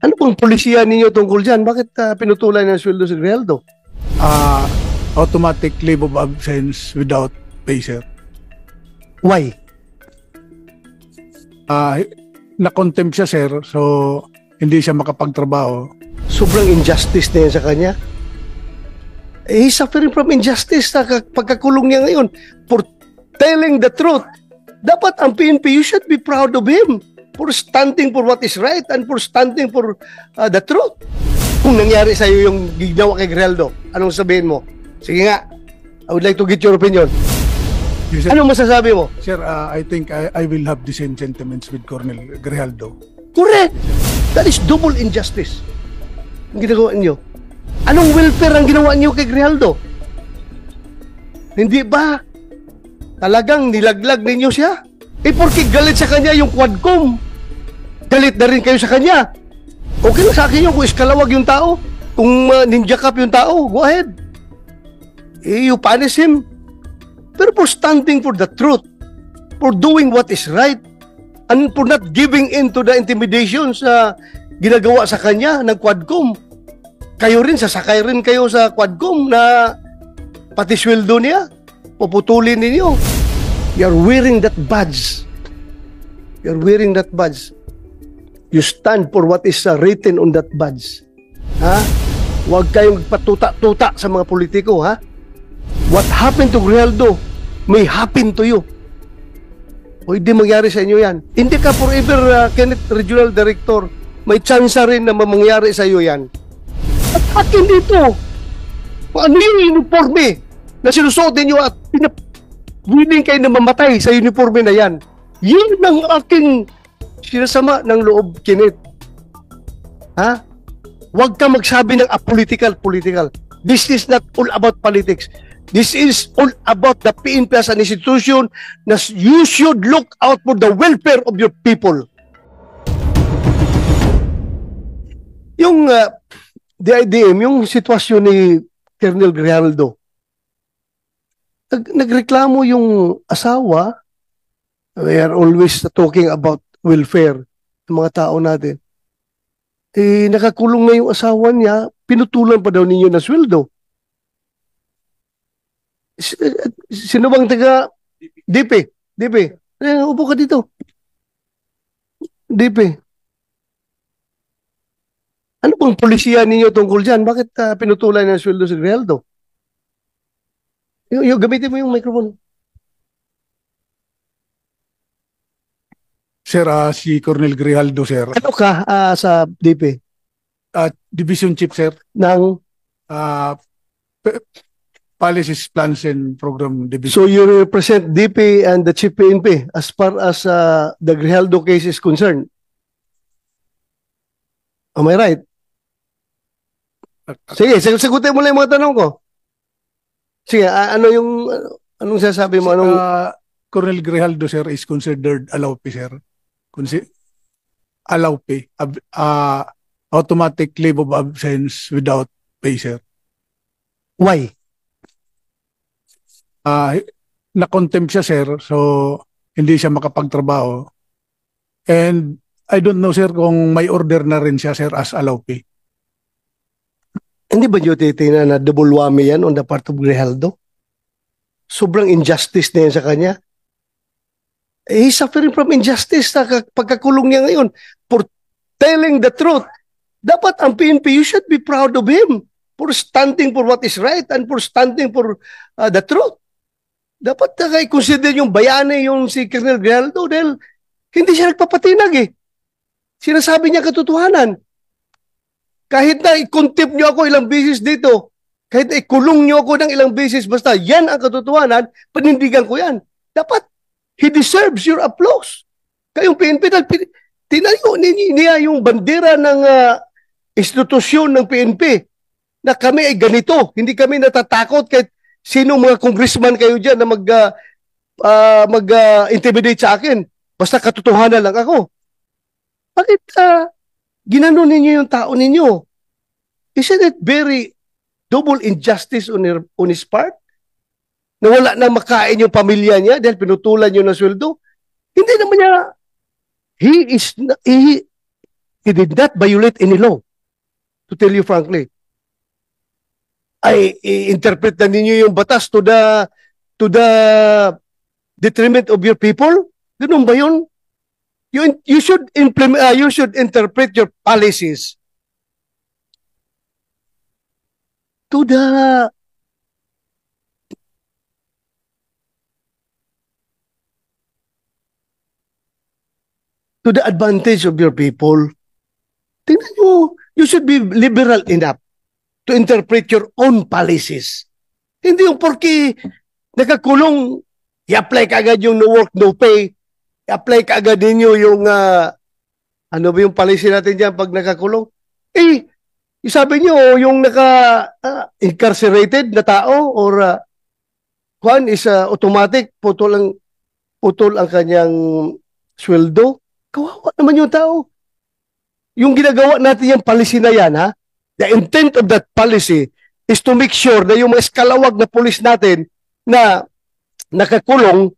Ano pong polisiya ninyo tungkol dyan? Bakit pinutulan ng sweldo si Grijaldo? Automatic leave of absence without pay, sir. Why? Na-contempt siya, sir, so hindi siya makapagtrabaho. Sobrang injustice na yan sa kanya. He's suffering from injustice sa pagkakulong niya ngayon for telling the truth. Dapat ang PNP, you should be proud of him for standing for what is right and for standing for the truth. Kung nangyari sa iyo yung ginawa kay Grijaldo, anong sabihin mo? Sige nga, I would like to get your opinion. Yes, ano masasabi mo? Sir, I think I will have the same sentiments with Colonel Grijaldo. Correct! That is double injustice. Ang ginagawa niyo. Anong welfare ang ginawa niyo kay Grijaldo? Hindi ba talagang nilaglag ninyo siya? Porque galit sa kanya yung Quadcom. Galit na rin kayo sa kanya. Okay lang sa akin yung kung iskalawag yung tao. Kung ninja cup yung tao, go ahead. You punish him. Pero for standing for the truth, for doing what is right, and for not giving in to the intimidations na ginagawa sa kanya ng Quadcom. Kayo rin, sasakay rin kayo sa Quadcom na pati sweldo niya, puputulin ninyo. You're wearing that badge. You're wearing that badge. You stand for what is written on that badge. Ha? Huwag kayong patuta-tuta sa mga politiko, ha? What happened to Grijaldo may happen to you. O hindi mangyari sa inyo yan. Hindi ka forever, Kenneth, Regional Director. May chance rin na mangyari sa iyo yan. At akin dito, ano yung uniforme na sinusuot ninyo at willing kayo na mamatay sa uniforme na yan? Yun ang aking sinasama ng loob, Kenneth. Ha? Huwag ka magsabi ng apolitical. This is not all about politics. This is all about the PNP as an institution na you should look out for the welfare of your people. Yung DIDM, yung sitwasyon ni Colonel Grijaldo, nagreklamo yung asawa. We are always talking about welfare ng mga tao natin. Nakakulong na yung asawa niya, pinutulan pa daw ninyo ng sweldo. Sino bang taga DP? Upo ka dito. DP. Ano pong polisiya ninyo tungkol dyan? Bakit pinutulan ng sweldo si Grijaldo? Gamitin mo yung microphone. Sir, si Colonel Grijaldo, sir. Ano ka sa DP? Division Chief, sir. Ng? Policies, Plans and Program Division. So you represent DP and the Chief PNP as far as the Grijaldo case is concerned? Am I right? Sige, sagutin mo lang yung mga tanong ko. Sige, anong sasabi mo? Colonel Grijaldo, sir, is considered allowpay, sir. Allowpay. Automatic leave of absence without pay, sir. Why? Na-contempt siya, sir, so hindi siya makapagtrabaho. And I don't know, sir, kung may order na rin siya, sir, as allowpay. Hindi ba nyo titingnan na double whammy yan on the part of Grijaldo? Sobrang injustice na yan sa kanya. He's suffering from injustice sa pagkakulong niya ngayon for telling the truth. Dapat ang PNP, you should be proud of him for standing for what is right and for standing for the truth. Dapat i-consider yung bayani yung si Colonel Grijaldo dahil hindi siya nagpapatinag eh. Sinasabi niya katotohanan. Kahit na i-contempt niyo ako ilang beses dito, kahit na ikulong niyo ako ng ilang beses, basta yan ang katotohanan, panindigan ko yan. Dapat, he deserves your applause. Kayong PNP, tinayo niya yung bandera ng institusyon ng PNP na kami ay ganito. Hindi kami natatakot kahit sino mga congressman kayo dyan na mag-intimidate sa akin. Basta katotohanan lang ako. Bakit ginanon ninyo yung tao ninyo? Isn't it very double injustice on his part? Na wala na makain yung pamilya niya dahil pinutulan niyo ng sweldo? Hindi naman niya, He did not violate any law. To tell you frankly, i-interpret na ninyo yung batas to the detriment of your people? Ganun ba yun? You should implement, you should interpret your policies to the advantage of your people. Tingnan nyo, you should be liberal enough to interpret your own policies. Hindi yung porki nakakulong, i-apply ka agad yung no work, no pay. I-apply ka agad ninyo yung, ano ba yung policy natin dyan pag nakakulong? Sabi nyo, yung incarcerated na tao or kwan is automatic, putol ang kanyang sweldo. Kawawa naman yung tao. Yung ginagawa natin yung policy na yan, ha? The intent of that policy is to make sure na yung mga eskalawag na pulis natin na nakakulong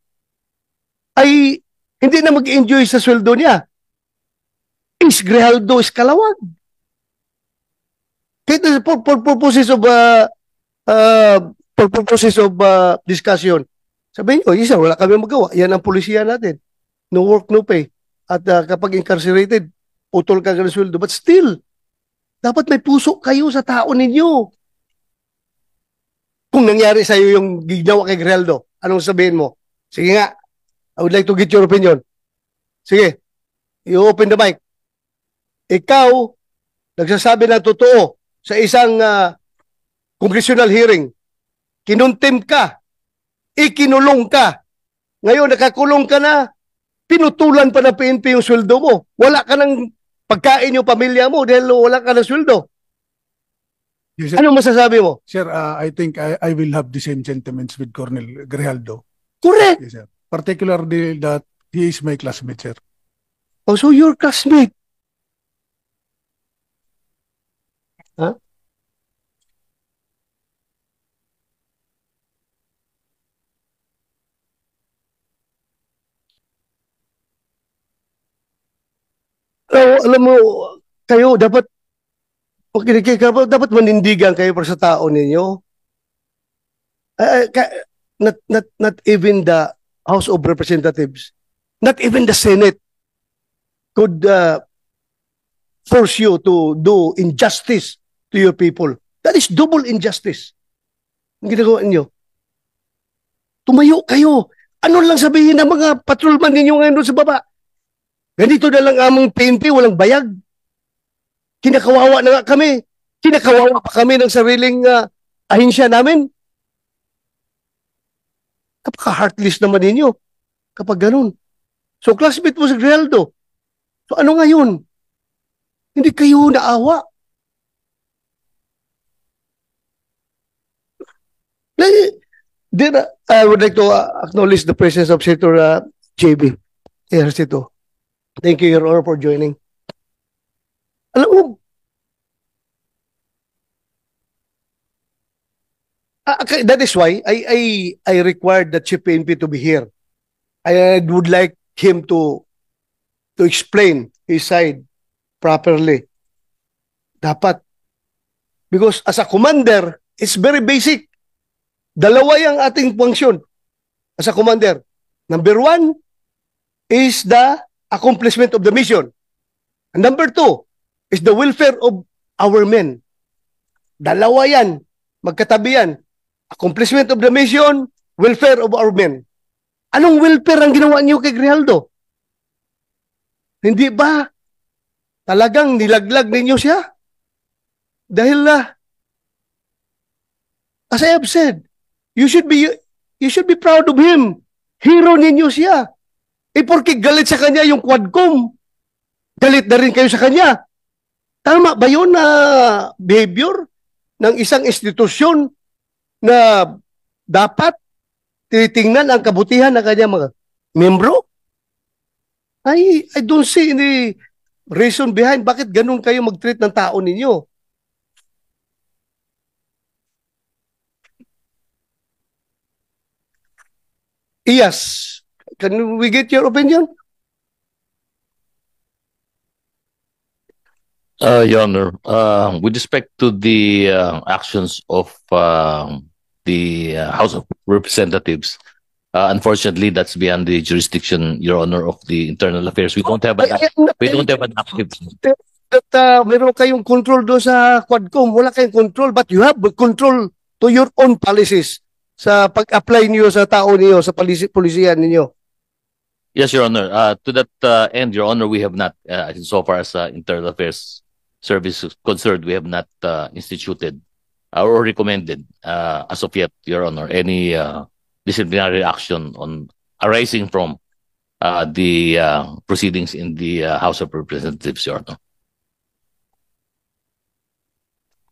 ay hindi na mag-enjoy sa sweldo niya. Is Grijaldo eskalawag. Kahit for purposes of discussion. Sabihin nyo, isa, wala kami magawa. Yan ang pulisiya natin. No work, no pay. At kapag incarcerated, putol ka ng sweldo. But still, dapat may puso kayo sa tao ninyo. Kung nangyari sa iyo yung ginawa kay Grijaldo, anong sabihin mo? Sige nga, I would like to get your opinion. Sige, you open the mic. Ikaw, nagsasabi ng totoo sa isang congressional hearing. Kinontempt ka. Ikinulong ka. Ngayon, nakakulong ka na. Pinutulan pa na PNP yung sweldo mo. Wala ka ng pagkain yung pamilya mo dahil wala ka ng sweldo. Yes, sir. Anong masasabi mo? Sir, I think I will have the same sentiments with Colonel Grijaldo. Correct. Yes, sir. Particularly that he is my classmate, sir. Oh, so your classmate. Huh? Alam mo, kayo dapat dapat manindigan kayo para sa tao ninyo. Not even the House of Representatives, not even the Senate could force you to do injustice to your people. That is double injustice. Ang ginagawa ninyo. Tumayo kayo. Ano lang sabihin ng mga patrolman ninyo ngayon doon sa baba? Ganito na lang among PNP, walang bayag. Kinakawawa na nga kami. Kinakawawa pa kami ng sariling ahinsya namin. Napaka-heartless naman ninyo kapag ganun. So, classmate mo si Grijaldo. So, ano ngayon? Hindi kayo naawa. I would like to acknowledge the presence of Senator JB. Ejercito. Thank you, Your Honor, for joining. Alam mo, that is why I required the Chief PNP to be here. I would like him to explain his side properly. Dapat. Because as a commander, it's very basic. Dalawa yung ating function as a commander. Number one is the accomplishment of the mission. And number two is the welfare of our men. Dalawa yan. Magkatabi yan. Accomplishment of the mission, welfare of our men. Anong welfare ang ginawa niyo kay Grijaldo? Hindi ba talagang nilaglag ninyo siya? Dahil as I have said, you should be proud of him. Hero ninyo siya. Porke galit sa kanya yung Quadcom, galit na rin kayo sa kanya. Tama ba yun na behavior ng isang institusyon na dapat tinitingnan ang kabutihan ng kanyang mga membro? I don't see any reason behind bakit ganun kayo mag-treat ng tao ninyo. Yes. Can we get your opinion? Your Honor, with respect to the actions of the House of Representatives, unfortunately, that's beyond the jurisdiction, Your Honor, of the Internal Affairs. We don't have we don't have an active. That meron kayong control doon sa Quadcom. Wala kayong control, but you have control to your own policies sa pag-apply niyo sa tao niyo, sa polisiyan ninyo. Yes, Your Honor. To that end, Your Honor, we have not, so far as Internal Affairs Service is concerned, we have not instituted or recommended as of yet, Your Honor, any disciplinary action on arising from the proceedings in the House of Representatives, Your Honor.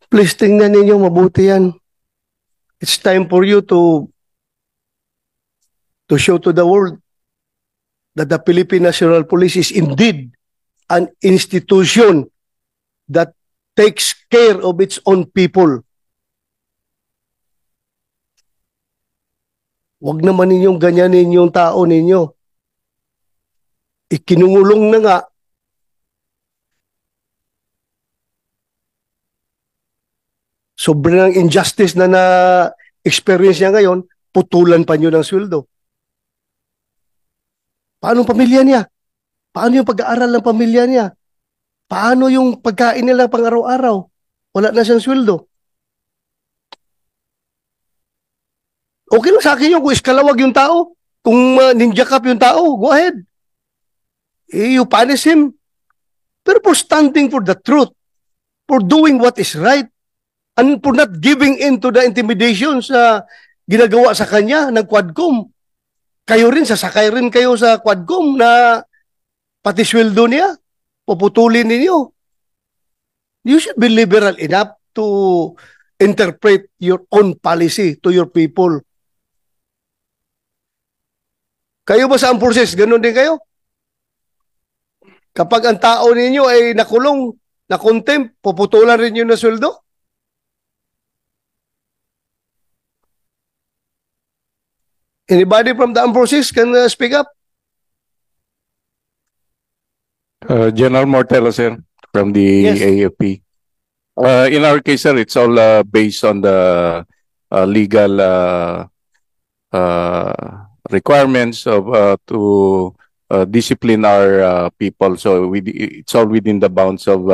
Please tingnan ninyo mabuti yan. It's time for you to show to the world that the Philippine National Police is indeed an institution that takes care of its own people. Huwag naman ninyong ganyanin yung tao ninyo. Ikinungulong na nga. Sobrang injustice na experience niya ngayon, putulan pa niyo ng sweldo. Paano ang pamilya niya? Paano yung pag-aaral ng pamilya niya? Paano yung pagkain nila pang araw-araw? Wala na siyang sweldo. Okay lang sa akin yung kung iskalawag yung tao. Kung ninja cup yung tao, go ahead. You punish him. Pero for standing for the truth, for doing what is right, and for not giving in to the intimidations na ginagawa sa kanya ng Quadcom, kayo rin, sasakay rin kayo sa Quadcom na pati sweldo niya, puputulin ninyo. You should be liberal enough to interpret your own policy to your people. Kayo ba sa Armed Forces? Ganun din kayo? Kapag ang tao ninyo ay nakulong, na-contempt, puputulan rin yun na sweldo? Anybody from the Armed Forces can speak up? General Mortelo, sir, from the Yes. AFP. In our case, sir, it's all based on the legal requirements of to discipline our people. So it's all within the bounds of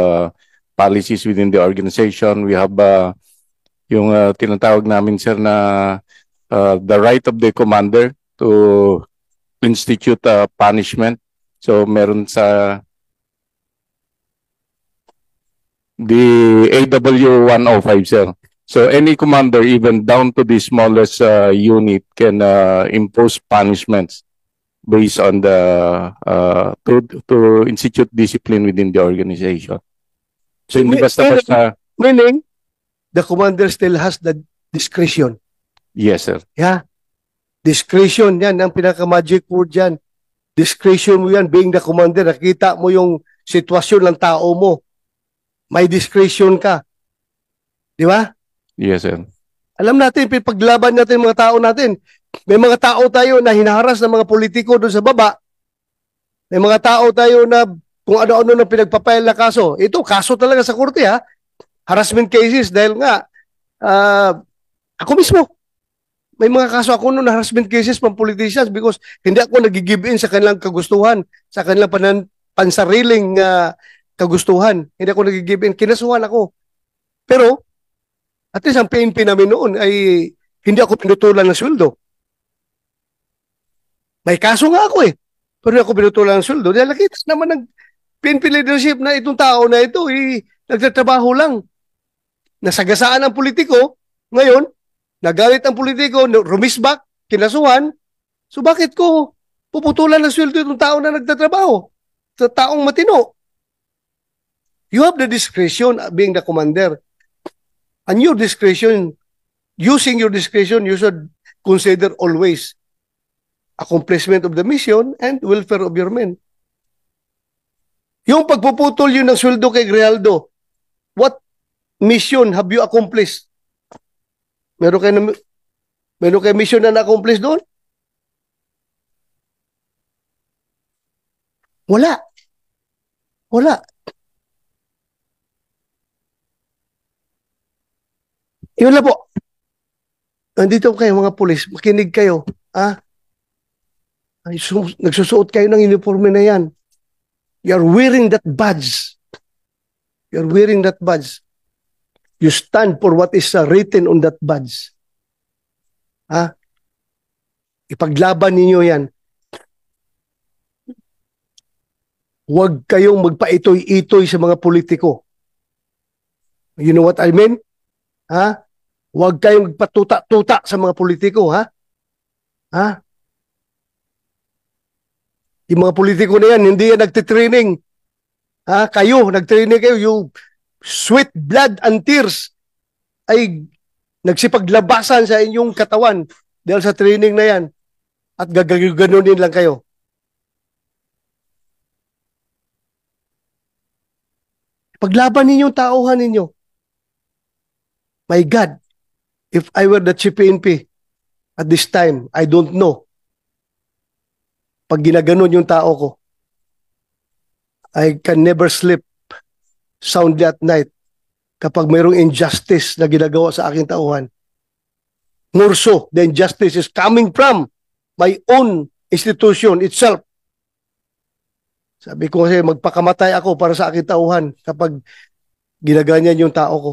policies within the organization. We have yung tinatawag namin, sir, na the right of the commander to institute punishment. So meron sa the AW 105, sir. So any commander, even down to the smallest unit, can impose punishments based on the to institute discipline within the organization. So hindi basta-basta. Meaning, the commander still has the discretion. Yes, sir. Yeah. Discretion, yan ang pinaka-magic word yan. Discretion mo yan, being the commander, nakita mo yung sitwasyon ng tao mo. May discretion ka. Di ba? Yes, sir. Alam natin, paglaban natin mga tao natin. May mga tao tayo na hinaharas ng mga politiko doon sa baba. May mga tao tayo na kung ano-ano na pinagpapail na kaso. Ito, kaso talaga sa korte, ha? Harassment cases dahil nga ako mismo, may mga kaso ako noon na harassment cases from politicians because hindi ako nag-give in sa kanilang kagustuhan, sa kanilang pansariling kagustuhan. Hindi ako nag-give in. Kinasuhan ako. Pero, at least ang PNP namin noon ay hindi ako pinutulan ng sweldo. May kaso nga ako eh. Pero hindi ako pinutulan ng sweldo. Dahil nakita naman ng PNP leadership na itong tao na ito nagtatrabaho lang. Nasagasaan ang politiko. Ngayon, nagalit ang politiko, rumisbak, kinasuhan. So bakit ko puputulan ng sweldo itong tao na nagtatrabaho? Sa taong matino. You have the discretion being the commander. And your discretion, using your discretion, you should consider always accomplishment of the mission and welfare of your men. Yung pagpuputol yun ng sweldo kay Grijaldo, what mission have you accomplished? Meron kayo mission na na-accomplish doon? Wala. Wala. Yun lang po. Nandito kayo mga pulis, makinig kayo. Nagsusuot kayo ng uniforme na yan. You're wearing that badge. You're wearing that badge. You stand for what is written on that badge. Ipaglaban ninyo yan. Huwag kayong magpaitoy-itoy sa mga politiko. You know what I mean? Huwag kayong magpatuta-tuta sa mga politiko, Yung mga politiko na yan, hindi yan nagtitraining. Kayo, nagtraining kayo. You sweat, blood, and tears ay nagsipaglabasan sa inyong katawan dahil sa training na yan. At gaganunin lang kayo. Paglaban ninyong tauhan ninyo. My God, if I were the Chief PNP at this time, I don't know. Pag ginaganon yung tao ko, I can never sleep soundly at night kapag mayroong injustice na ginagawa sa aking tauhan. More so, the injustice is coming from my own institution itself. Sabi ko kasi magpakamatay ako para sa aking tauhan kapag ginaganyan yung tao ko.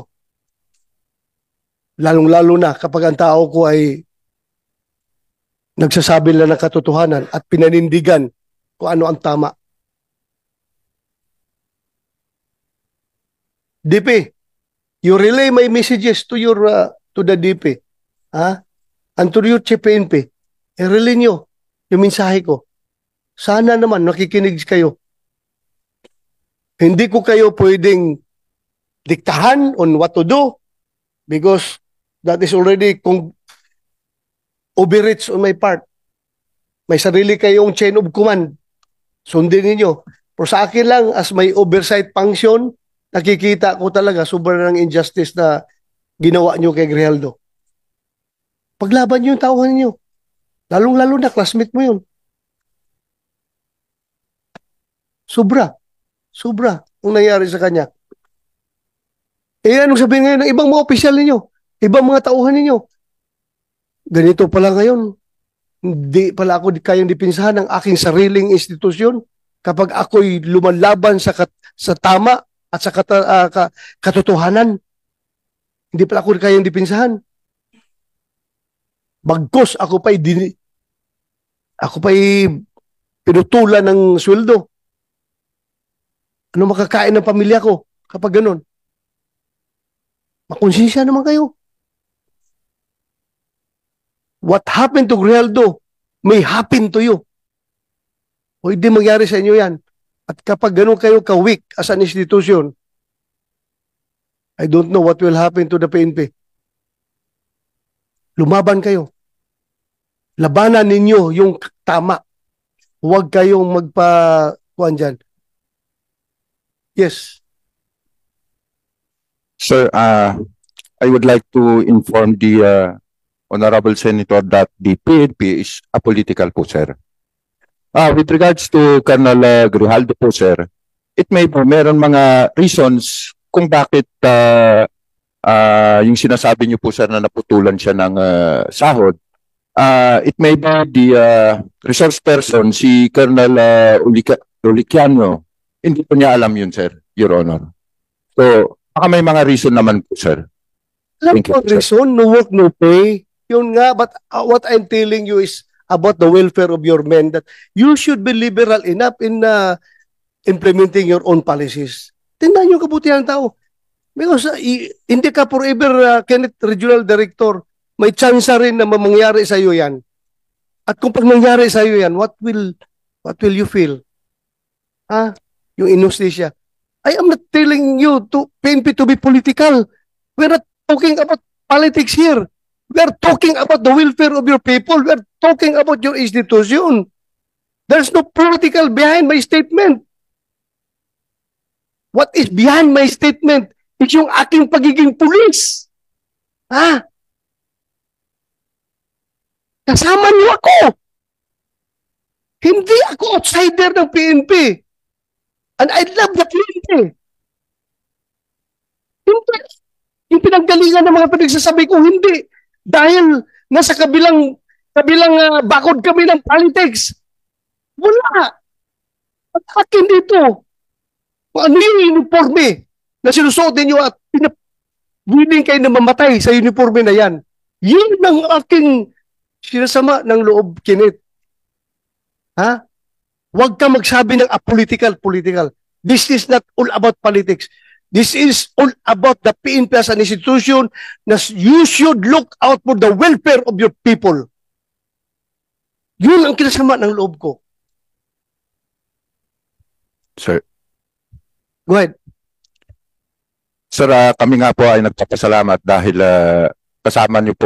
Lalong-lalo na kapag ang tao ko ay nagsasabi lang ng katotohanan at pinanindigan kung ano ang tama. DP, you relay my messages to to the DP. And to your Chief PNP, i-relay nyo yung mensahe ko. Sana naman nakikinig kayo. Hindi ko kayo pwedeng diktahan on what to do because that is already overreach on my part. May sarili kayong chain of command. Sundin ninyo. Pero sa akin lang, as may oversight function, nakikita ko talaga sobrang injustice na ginawa nyo kay Grijaldo. Paglaban nyo yung tauhan ninyo. Lalong-lalo na, classmate mo yun. Sobra ang nangyari sa kanya. Anong sabihin ngayon ng ibang mga opisyal ninyo? Ibang mga tauhan ninyo? Ganito pala ngayon. Hindi pala ako kayang dipinsahan ng aking sariling institusyon kapag ako'y lumalaban sa tama at sa katotohanan. Hindi pala ako kayang dipinsahan. Bagkos ako pa'y pinutulan ng sweldo. Ano makakain ng pamilya ko kapag ganun? Makonsensya naman kayo. What happened to Grijaldo may happen to you. O hindi mangyari sa inyo yan. At kapag ganun kayo ka-weak as an institution, I don't know what will happen to the PNP. Lumaban kayo. Labanan ninyo yung tama. Huwag kayong magpa-kuhan dyan. Yes. Sir, I would like to inform the Honorable Senator that the PNP is apolitical po, sir. With regards to Colonel Grijaldo po, sir, it may be meron mga reasons kung bakit yung sinasabi niyo po, sir, na naputulan siya ng sahod. It may be the resource person, si Colonel Uliciano. Hindi po niya alam yun, sir, Your Honor. So, baka may mga reason naman po, sir. Alam ko reason, no work, no pay. Yun nga, but what I'm telling you is about the welfare of your men, that you should be liberal enough in implementing your own policies. Tingnan nyo kabutihan ng tao. Because hindi ka forever, Kenneth, Regional Director, may chance rin na mangyari sa iyo yan. At kung pag nangyari sa iyo yan, what will you feel? Yung inostisya. I am not telling you to PNP to be political. We're not talking about politics here. We are talking about the welfare of your people. We are talking about your institution. There's no political behind my statement. What is behind my statement is yung aking pagiging pulis. Kasama niyo ako. Hindi ako outsider ng PNP. And I love the PNP. Hindi. Yung pinanggalingan ng mga pinagsasabi ko? Hindi. Dahil nasa kabilang bakod kami ng politics. Wala. Ang akin dito. Ano yung uniforme na sinusuot ninyo at willing kayo na mamatay sa uniforme na yan? Yun ang aking sinasama ng loob, Kenneth. Ha? Huwag ka magsabi ng apolitical. This is not all about politics. This is all about the PNP as an institution na you should look out for the welfare of your people. Yun ang kinasama ng loob ko. Sir. Go ahead. Sir, kami nga po ay nagpapasalamat dahil kasama niyo po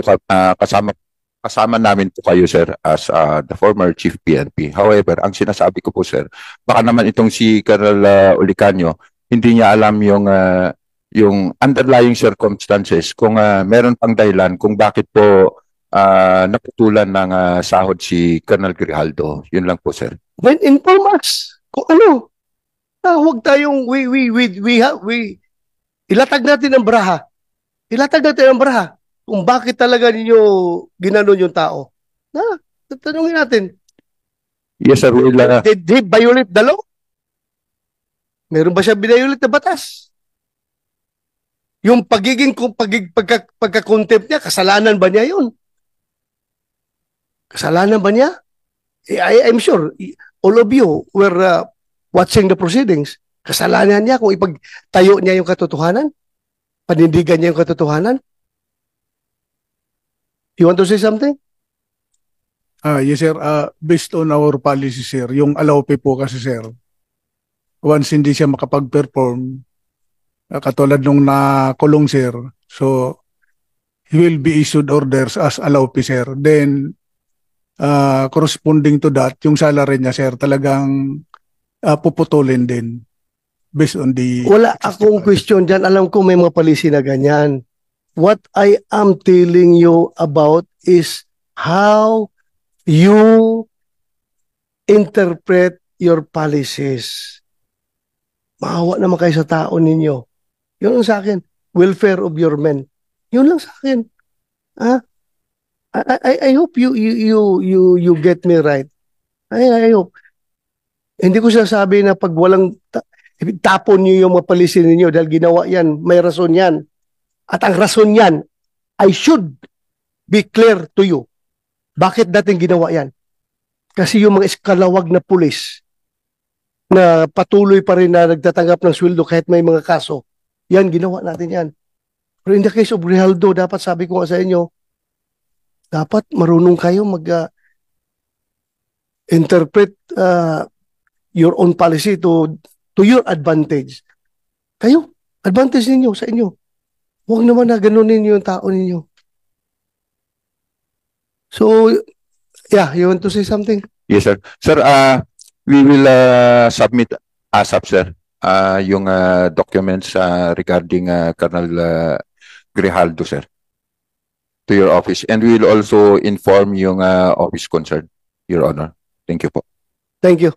kasama namin po kayo, sir, as the former chief PNP. However, ang sinasabi ko po, sir, baka naman itong si Colonel Ulicanio, hindi niya alam yung underlying circumstances kung meron pang dahilan kung bakit po naputulan ng sahod si Colonel Grijaldo. Yun lang po, sir. Then inform us kung ano. Huwag tayong ilatag natin ang baraha. Ilatag natin ang baraha kung bakit talaga ninyo ginanon yung tao. Tatanungin natin. Yes, sir. Did he violate the law? Meron ba siya binayulit na batas? Yung pagka-contempt niya, kasalanan ba niya yun? Kasalanan ba niya? I'm sure all of you were watching the proceedings. Kasalanan niya kung ipagtayo niya yung katotohanan? Panindigan niya yung katotohanan? You want to say something? Yes, sir. Based on our policy, sir, yung allowpay po kasi, sir, once hindi siya makapag-perform, katulad nung nakulong, sir, so he will be issued orders as allowpay, sir. Then, corresponding to that, yung salary niya, sir, talagang puputulin din based on the... Wala akong question dyan. Alam ko may mga policy na ganyan. What I am telling you about is how you interpret your policies. Maawa naman kayo sa tao ninyo. Yun lang sa akin. Welfare of your men. Yun lang sa akin. I hope you get me right. I hope. Hindi ko sinasabi na pag walang tapon niyo yung mga policy ninyo dahil ginawa yan, may rason yan. At ang rason yan, I should be clear to you. Bakit natin ginawa yan? Kasi yung mga eskalawag na pulis na patuloy pa rin na nagtatanggap ng sweldo kahit may mga kaso, yan, ginawa natin yan. Pero in the case of Grijaldo, dapat sabi ko nga sa inyo, dapat marunong kayo mag-interpret your own policy to your advantage. Kayo, advantage ninyo sa inyo. Huwag naman na ganunin yung tao ninyo. So, yeah, you want to say something? Yes, sir. Sir, we will submit ASAP, sir, yung documents regarding Colonel Grijaldo, sir, to your office. And we will also inform yung office concerned, Your Honor. Thank you po. Thank you.